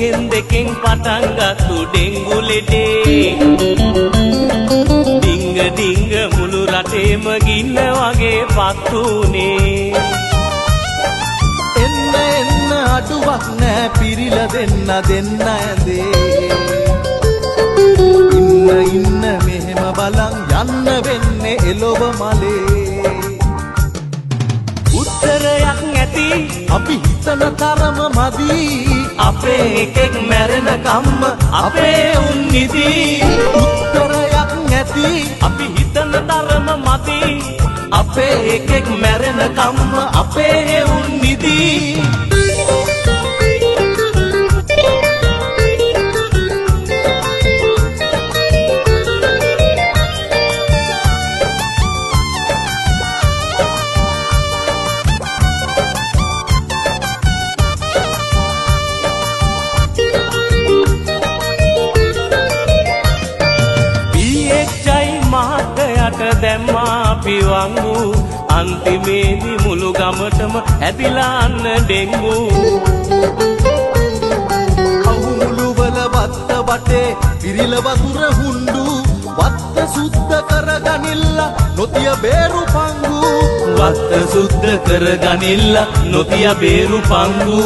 දෙකෙන් පටන් ගත්තු ඩෙංගු ලෙඩේ ඩිංග ඩිංග මුළු රටේම ගින්න වගේ පත්තුනේ එන්න එන්න අඩුවක් නෑ පිරිලා දෙන්න ඇඳේ ඉන්න මෙහෙම බලන් යන්න වෙන්නේ එළොව මලේ උත්තරයක් නැති අපි හිතන තරම මදි අපේ එකෙක් මැරෙන කම්ම අපේ උන් නිදි උත්තරයක් නැති අපි හිතන තරම මදි අපේ එකෙක් මැරෙන කම්ම අපේ උන් නිදි දැම්මා පිවංගු අන්තිමේදී මුළු ගමටම ඇදිලා අන්න ඩෙංගු කවුළු වල වත්ත වටේ පිරිල වතුර හුණ්ඩු වත්ත සුද්ධ කරගනිල්ල නොතිය බේරු පංගු වත්ත සුද්ධ කරගනිල්ල නොතිය බේරු පංගු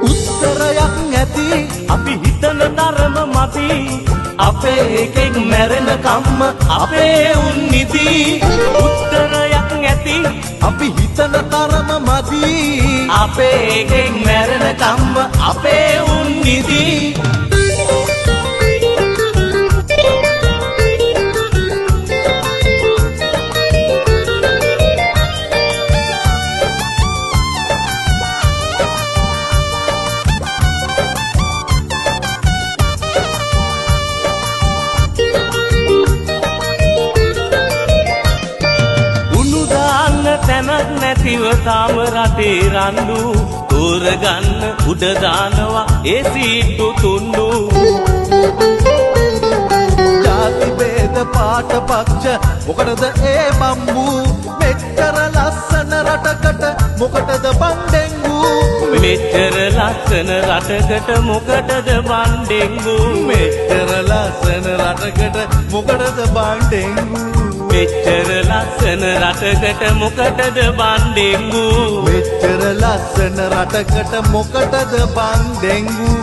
උත්තරයක් නැති අපි හිතන තරම මදි අපේ එකෙක් මැරෙන කම්ම අපේ උන් නිදි උත්තරයක් නැති අපි හිතන තරම මදි අපේ එකෙක් මැරෙන කම්ම අපේ උන් නිදි තැනක් නැතිව තාම රටේ රණ්ඩු තෝරගන්න උඩ දානවා ඒ සීට්ටු තුන්ඩු ජාති ભેද පාට පක්ෂ මොකටද ඒ බම්බු මෙච්චර ලස්සන රටකට මොකටද බන් ඩෙංගු මෙච්චර ලස්සන රටකට මොකටද බන් ඩෙංගු මෙච්චර ලස්සන රටකට මොකටද බන් ඩෙංගු මෙච්චර ලස්සන රටකට මොකටද බන් ඩෙංගු මෙච්චර ලස්සන රටකට මොකටද බන් ඩෙංගු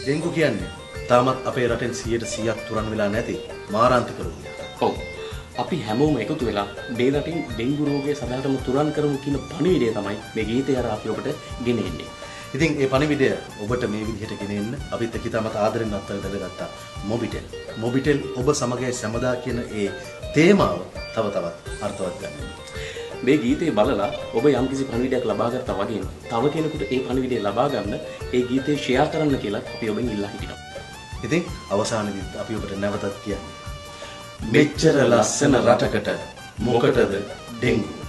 ඩෙංගු කියන්නේ තාමත් අපේ රටෙන් 100% තුරන් වෙලා නැති මාරාන්තික රෝගයක්. ඔව්. අපි හැමෝම එකතු වෙලා මේ රටින් ඩෙංගු රෝගය සදාටම තුරන් කරමු කියන පණිවිඩය තමයි මේ ගීතය අර අපි ඔබට ගෙනෙන්නේ. ඉතින් මේ පණිවිඩය ඔබට මේ විදිහට ගෙනෙන්න අපිත් එක්කම ආදරෙන් අත්හැර දැනගත්තා මොබිටෙල්. මොබිටෙල් ඔබ සමගයි සමදා කියන ඒ තේමාව තව තවත් අර්ථවත් ගන්න. මේ ගීතේ බලලා ඔබ යම්කිසි පණිවිඩයක් ලබා ගත්තා වගේම තව කෙනෙකුට ඒ පණිවිඩය ලබා ගන්න ඒ ගීතේ ෂෙයා කරන්න කියලා අපි ඔබෙන් ඉල්ලා හිටිනවා. ඉතින් අවසානයේදී අපි ඔබට නැවතත් කියන්නේ මෙච්චර ලස්සන රටකට මොකටද ඩෙංගු